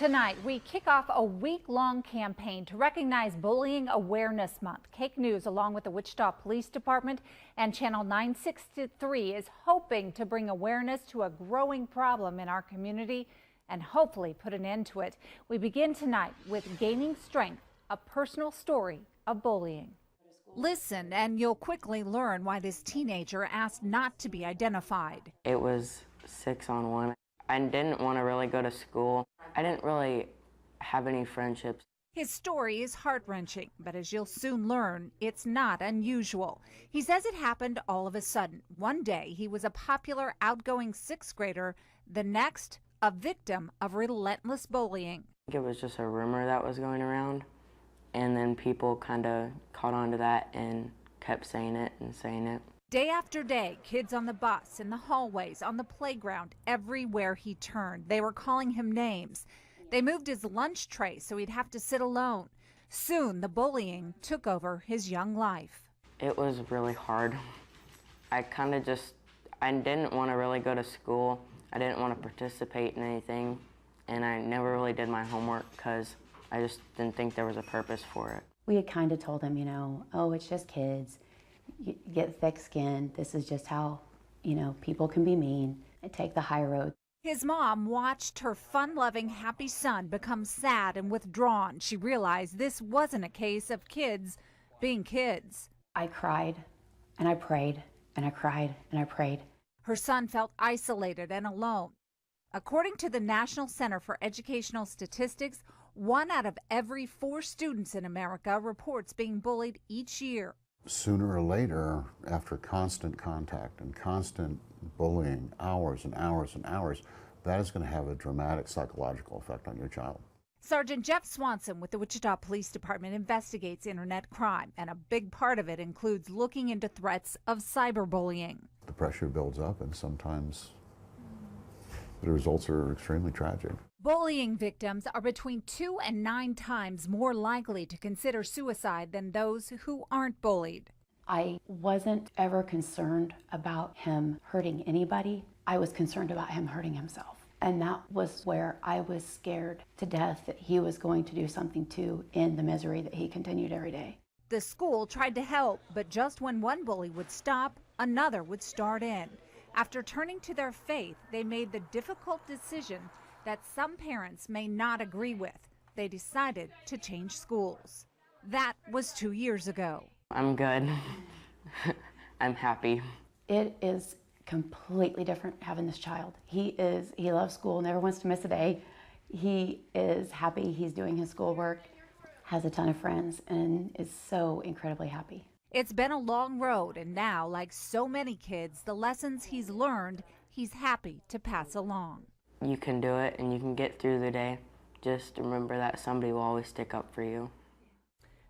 Tonight, we kick off a week-long campaign to recognize Bullying Awareness Month. KAKE News, along with the Wichita Police Department and Channel 963, is hoping to bring awareness to a growing problem in our community and hopefully put an end to it. We begin tonight with Gaining Strength, a personal story of bullying. Listen, and you'll quickly learn why this teenager asked not to be identified. It was 6-on-1. I didn't want to really go to school. I didn't really have any friendships. His story is heart-wrenching, but as you'll soon learn, it's not unusual. He says it happened all of a sudden. One day, he was a popular, outgoing sixth grader. The next, a victim of relentless bullying. It was just a rumor that was going around, and then people kind of caught on to that and kept saying it and saying it. Day after day, kids on the bus, in the hallways, on the playground, everywhere he turned, they were calling him names. They moved his lunch tray so he'd have to sit alone. Soon, the bullying took over his young life. It was really hard. I didn't want to really go to school. I didn't want to participate in anything, and I never really did my homework because I just didn't think there was a purpose for it. We had kind of told him, oh, it's just kids. You get thick skin. This is just how, people can be mean and take the high road. His mom watched her fun-loving, happy son become sad and withdrawn. She realized this wasn't a case of kids being kids. I cried and I prayed and I cried and I prayed. Her son felt isolated and alone. According to the National Center for Educational Statistics, 1 out of every 4 students in America reports being bullied each year. Sooner or later, after constant contact and constant bullying, hours and hours and hours, that is going to have a dramatic psychological effect on your child. Sergeant Jeff Swanson with the Wichita Police Department investigates internet crime, and a big part of it includes looking into threats of cyberbullying. The pressure builds up, and sometimes the results are extremely tragic. Bullying victims are between 2 and 9 times more likely to consider suicide than those who aren't bullied. I wasn't ever concerned about him hurting anybody. I was concerned about him hurting himself. And that was where I was scared to death that he was going to do something too in the misery that he continued every day. The school tried to help, but just when one bully would stop, another would start in. After turning to their faith, they made the difficult decision that some parents may not agree with. They decided to change schools. That was 2 years ago. I'm good. I'm happy. It is completely different having this child. He loves school, never wants to miss a day. He is happy, he's doing his schoolwork, has a ton of friends, and is so incredibly happy. It's been a long road, and now, like so many kids, the lessons he's learned, he's happy to pass along. You can do it and you can get through the day. Just remember that somebody will always stick up for you.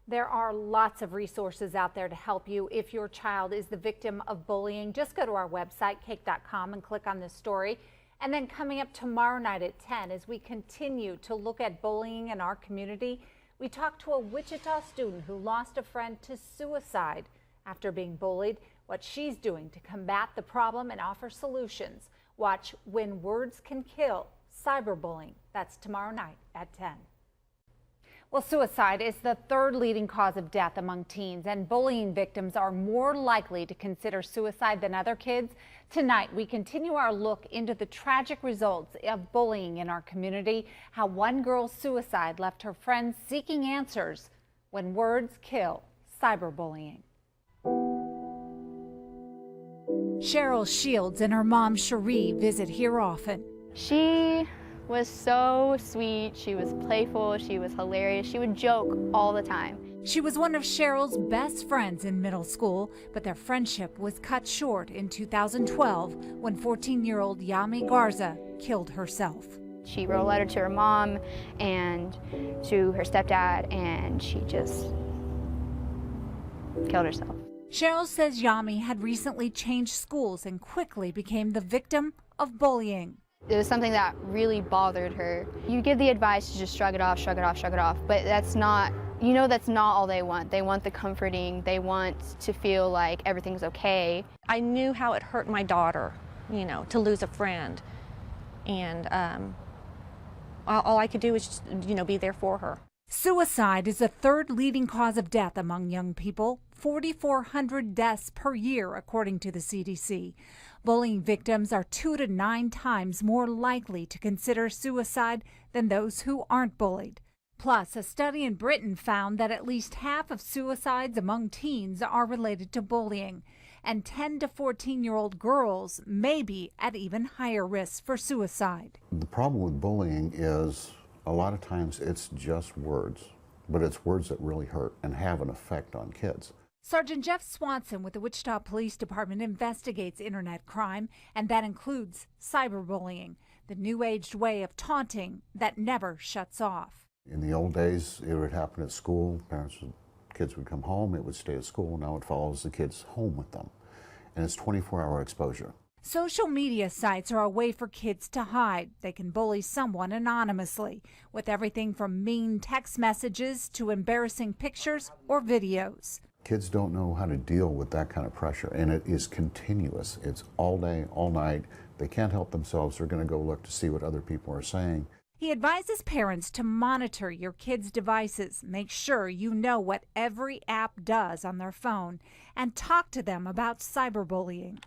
There are lots of resources out there to help you if your child is the victim of bullying. Just go to our website, KAKE.com, and click on this story. And then coming up tomorrow night at 10, as we continue to look at bullying in our community, we talk to a Wichita student who lost a friend to suicide after being bullied, what she's doing to combat the problem and offer solutions. Watch When Words Can Kill, Cyberbullying. That's tomorrow night at 10. Well, suicide is the 3rd leading cause of death among teens, and bullying victims are more likely to consider suicide than other kids. Tonight, we continue our look into the tragic results of bullying in our community, how one girl's suicide left her friends seeking answers. When Words Kill, Cyberbullying. Cheryl Shields and her mom, Cherie, visit here often. She was so sweet. She was playful. She was hilarious. She would joke all the time. She was one of Cheryl's best friends in middle school, but their friendship was cut short in 2012 when 14-year-old Yami Garza killed herself. She wrote a letter to her mom and to her stepdad, and she just killed herself. Cheryl says Yami had recently changed schools and quickly became the victim of bullying. It was something that really bothered her. You give the advice to just shrug it off, shrug it off, shrug it off, but that's not, that's not all they want. They want the comforting. They want to feel like everything's okay. I knew how it hurt my daughter, to lose a friend. And all I could do was just, be there for her. Suicide is the third leading cause of death among young people, 4,400 deaths per year, according to the CDC. Bullying victims are 2 to 9 times more likely to consider suicide than those who aren't bullied. Plus, a study in Britain found that at least half of suicides among teens are related to bullying, and 10 to 14-year-old girls may be at even higher risk for suicide. The problem with bullying is a lot of times it's just words, but it's words that really hurt and have an effect on kids. Sergeant Jeff Swanson with the Wichita Police Department investigates internet crime, and that includes cyberbullying, the new-aged way of taunting that never shuts off. In the old days, it would happen at school. Kids would come home, it would stay at school. Now it follows the kids home with them. And it's 24-hour exposure. Social media sites are a way for kids to hide. They can bully someone anonymously with everything from mean text messages to embarrassing pictures or videos. Kids don't know how to deal with that kind of pressure, and it is continuous. It's all day, all night. They can't help themselves. They're going to go look to see what other people are saying. He advises parents to monitor your kids' devices, make sure you know what every app does on their phone, and talk to them about cyberbullying.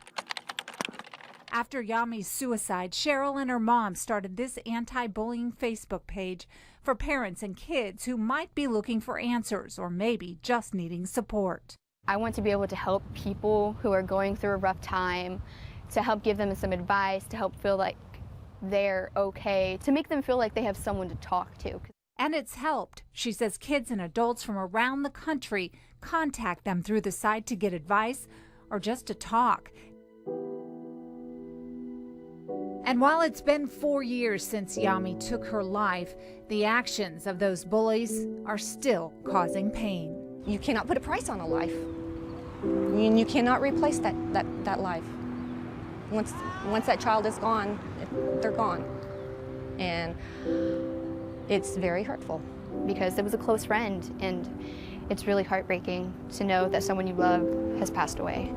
After Yami's suicide, Cheryl and her mom started this anti-bullying Facebook page for parents and kids who might be looking for answers or maybe just needing support. I want to be able to help people who are going through a rough time, to help give them some advice, to help feel like they're okay, to make them feel like they have someone to talk to. And it's helped. She says kids and adults from around the country contact them through the site to get advice or just to talk. And while it's been 4 years since Yami took her life, the actions of those bullies are still causing pain. You cannot put a price on a life. You cannot replace that life. Once that child is gone, they're gone. And it's very hurtful. Because it was a close friend, and it's really heartbreaking to know that someone you love has passed away.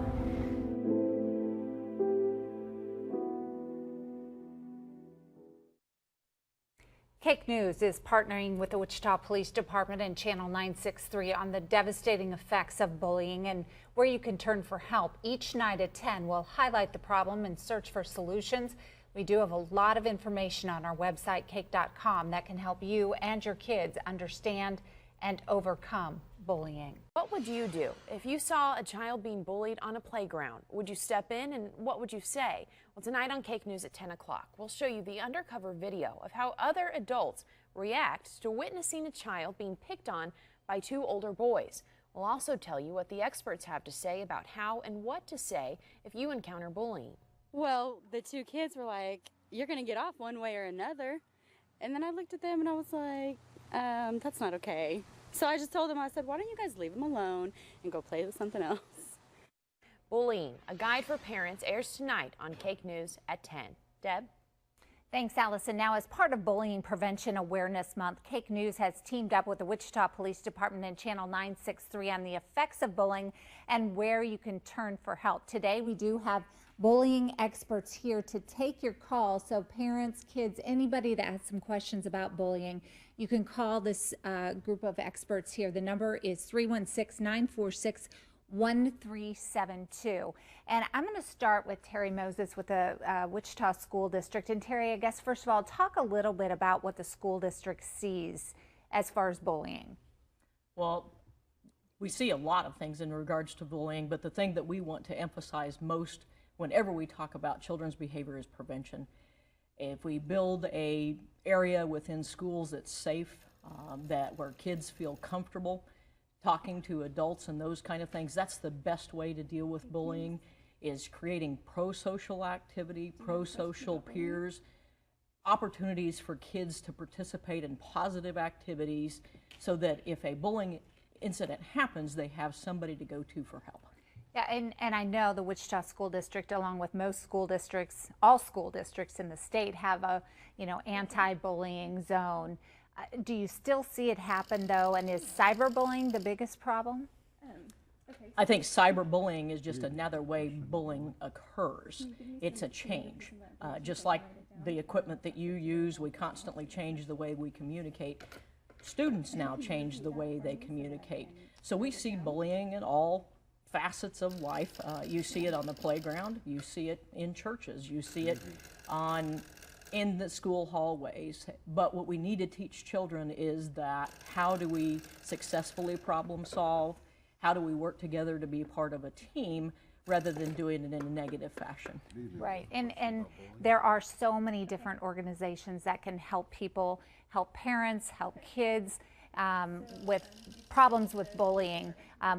KAKE News is partnering with the Wichita Police Department and Channel 963 on the devastating effects of bullying and where you can turn for help. Each night at 10, we'll highlight the problem and search for solutions. We do have a lot of information on our website, KAKE.com, that can help you and your kids understand and overcome bullying. What would you do if you saw a child being bullied on a playground? Would you step in, and what would you say? Well, tonight on KAKE News at 10 o'clock, we'll show you the undercover video of how other adults react to witnessing a child being picked on by 2 older boys. We'll also tell you what the experts have to say about how and what to say if you encounter bullying. Well, the 2 kids were like, "You're going to get off one way or another." And then I looked at them and I was like, that's not okay. So I just told them, I said, why don't you guys leave them alone and go play with something else? Bullying, a guide for parents, airs tonight on KAKE News at 10. Deb? Thanks, Allison. Now, as part of Bullying Prevention Awareness Month, KAKE News has teamed up with the Wichita Police Department and Channel 963 on the effects of bullying and where you can turn for help. Today, we do have bullying experts here to take your call. So parents, kids, anybody that has some questions about bullying, you can call this group of experts here. The number is 316-946-1372. And I'm going to start with Terry Moses with the Wichita School District. And Terry, I guess first of all, talk a little bit about what the school district sees as far as bullying. Well, we see a lot of things in regards to bullying, but the thing that we want to emphasize most whenever we talk about children's behavior is prevention. If we build a area within schools that's safe, where kids feel comfortable talking to adults and those kind of things, that's the best way to deal with bullying, is creating pro-social activity, pro-social peers, opportunities for kids to participate in positive activities so that if a bullying incident happens, they have somebody to go to for help. Yeah, and I know the Wichita School District, along with most school districts, all school districts in the state, have a anti-bullying zone. Do you still see it happen though? And is cyberbullying the biggest problem? I think cyberbullying is just another way bullying occurs. It's a change, just like the equipment that you use. We constantly change the way we communicate. Students now change the way they communicate. So we see bullying in all facets of life. You see it on the playground, you see it in churches, you see it in the school hallways. But what we need to teach children is that how do we successfully problem solve? How do we work together to be part of a team rather than doing it in a negative fashion? Right, and there are so many different organizations that can help people, help parents, help kids with problems with bullying.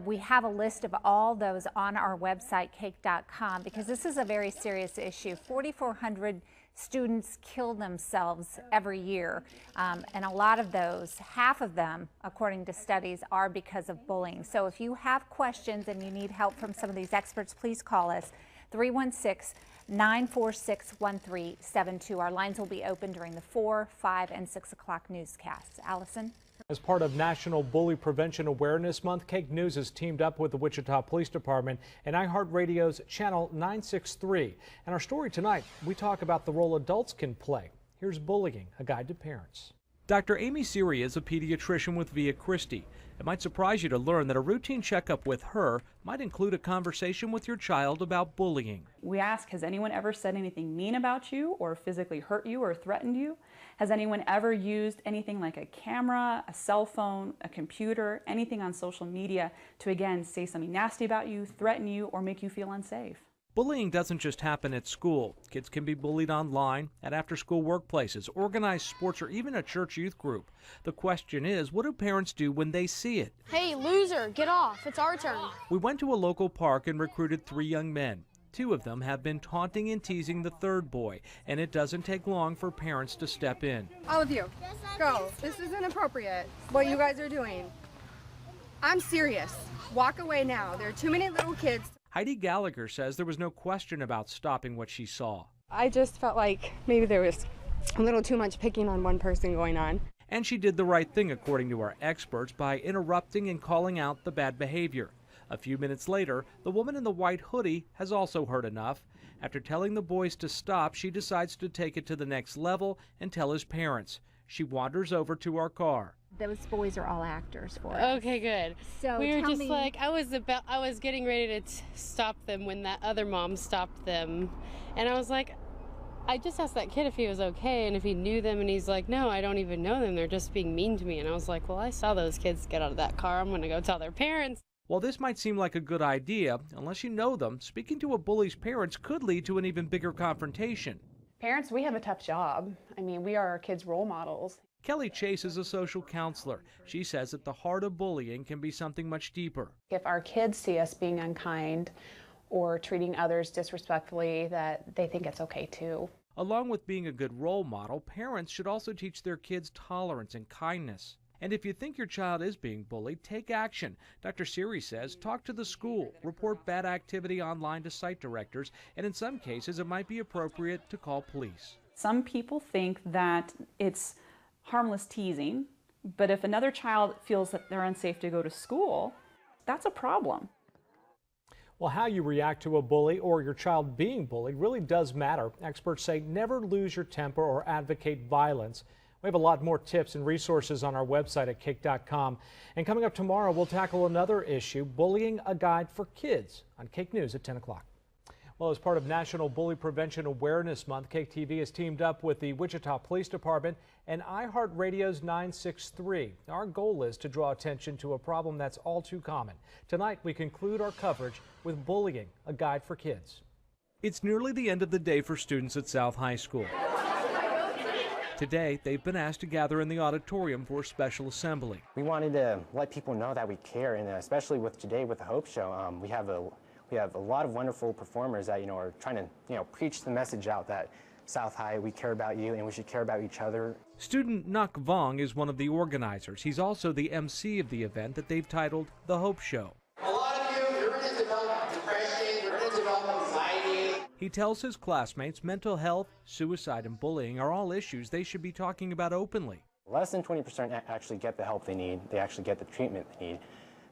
We have a list of all those on our website, KAKE.com, because this is a very serious issue. 4,400 students kill themselves every year, and a lot of those, half of them, according to studies, are because of bullying. So if you have questions and you need help from some of these experts, please call us, 316-946-1372. Our lines will be open during the 4, 5, and 6 o'clock newscasts. Allison? As part of National Bully Prevention Awareness Month, KAKE News has teamed up with the Wichita Police Department and iHeartRadio's Channel 963. And our story tonight, we talk about the role adults can play. Here's Bullying, a guide to parents. Dr. Amy Siri is a pediatrician with Via Christi. It might surprise you to learn that a routine checkup with her might include a conversation with your child about bullying. We ask, has anyone ever said anything mean about you or physically hurt you or threatened you? Has anyone ever used anything like a camera, a cell phone, a computer, anything on social media to, again, say something nasty about you, threaten you, or make you feel unsafe? Bullying doesn't just happen at school. Kids can be bullied online, at after-school workplaces, organized sports, or even a church youth group. The question is, what do parents do when they see it? Hey, loser, get off. It's our turn. We went to a local park and recruited 3 young men. 2 of them have been taunting and teasing the 3rd boy, and it doesn't take long for parents to step in. All of you, go. This is inappropriate, what you guys are doing. I'm serious. Walk away now. There are too many little kids. Heidi Gallagher says there was no question about stopping what she saw. I just felt like maybe there was a little too much picking on one person going on. And she did the right thing, according to our experts, by interrupting and calling out the bad behavior. A few minutes later, the woman in the white hoodie has also heard enough. After telling the boys to stop, she decides to take it to the next level and tell his parents. She wanders over to our car. Those boys are all actors for us. Okay, good. So we were tell just me, like, I was getting ready to stop them when that other mom stopped them. And I was like, I just asked that kid if he was okay and if he knew them, and he's like, no, I don't even know them. They're just being mean to me. And I was like, well, I saw those kids get out of that car. I'm going to go tell their parents. While this might seem like a good idea, unless you know them, speaking to a bully's parents could lead to an even bigger confrontation. Parents, we have a tough job. I mean, we are our kids' role models. Kelly Chase is a social counselor. She says that the heart of bullying can be something much deeper. If our kids see us being unkind or treating others disrespectfully, that they think it's okay too. Along with being a good role model, parents should also teach their kids tolerance and kindness. And if you think your child is being bullied, take action. Dr. Siri says talk to the school, report bad activity online to site directors, and in some cases it might be appropriate to call police. Some people think that it's harmless teasing, but if another child feels that they're unsafe to go to school, that's a problem. Well, how you react to a bully or your child being bullied really does matter. Experts say never lose your temper or advocate violence. We have a lot more tips and resources on our website at KAKE.com. And coming up tomorrow, we'll tackle another issue, bullying, a guide for kids, on KAKE News at 10 o'clock. Well, as part of National Bully Prevention Awareness Month, KAKE TV has teamed up with the Wichita Police Department and iHeartRadio's 963. Our goal is to draw attention to a problem that's all too common. Tonight, we conclude our coverage with Bullying, a guide for kids. It's nearly the end of the day for students at South High School. Today, they've been asked to gather in the auditorium for a special assembly. We wanted to let people know that we care, and especially with today with the Hope Show, we have a lot of wonderful performers that are trying to preach the message out that South High, we care about you and we should care about each other. Student Nuk Vong is one of the organizers. He's also the MC of the event that they've titled The Hope Show. A lot of you, you're going to develop depression, you're going to develop anxiety. He tells his classmates mental health, suicide, and bullying are all issues they should be talking about openly. Less than 20% actually get the help they need. They actually get the treatment they need.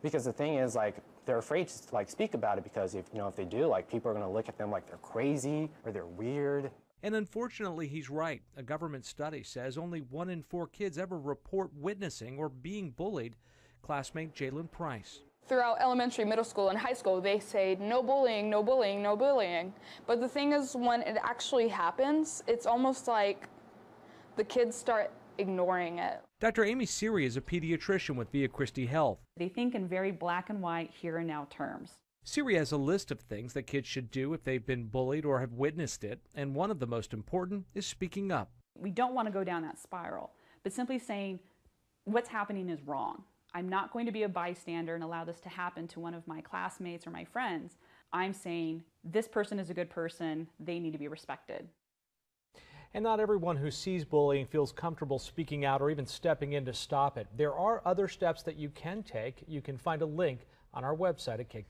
Because the thing is, they're afraid to speak about it because if they do, people are going to look at them like they're crazy or they're weird. And unfortunately, he's right. A government study says only 1 in 4 kids ever report witnessing or being bullied. Classmate Jalen Price. Throughout elementary, middle school, and high school, they say no bullying, no bullying, no bullying. But the thing is, when it actually happens, it's almost like the kids start ignoring it. Dr. Amy Siri is a pediatrician with Via Christi Health. They think in very black and white, here and now terms. Siri has a list of things that kids should do if they've been bullied or have witnessed it, and one of the most important is speaking up. We don't want to go down that spiral, but simply saying what's happening is wrong. I'm not going to be a bystander and allow this to happen to one of my classmates or my friends. I'm saying this person is a good person, they need to be respected. And not everyone who sees bullying feels comfortable speaking out or even stepping in to stop it. There are other steps that you can take. You can find a link on our website at KAKE.com.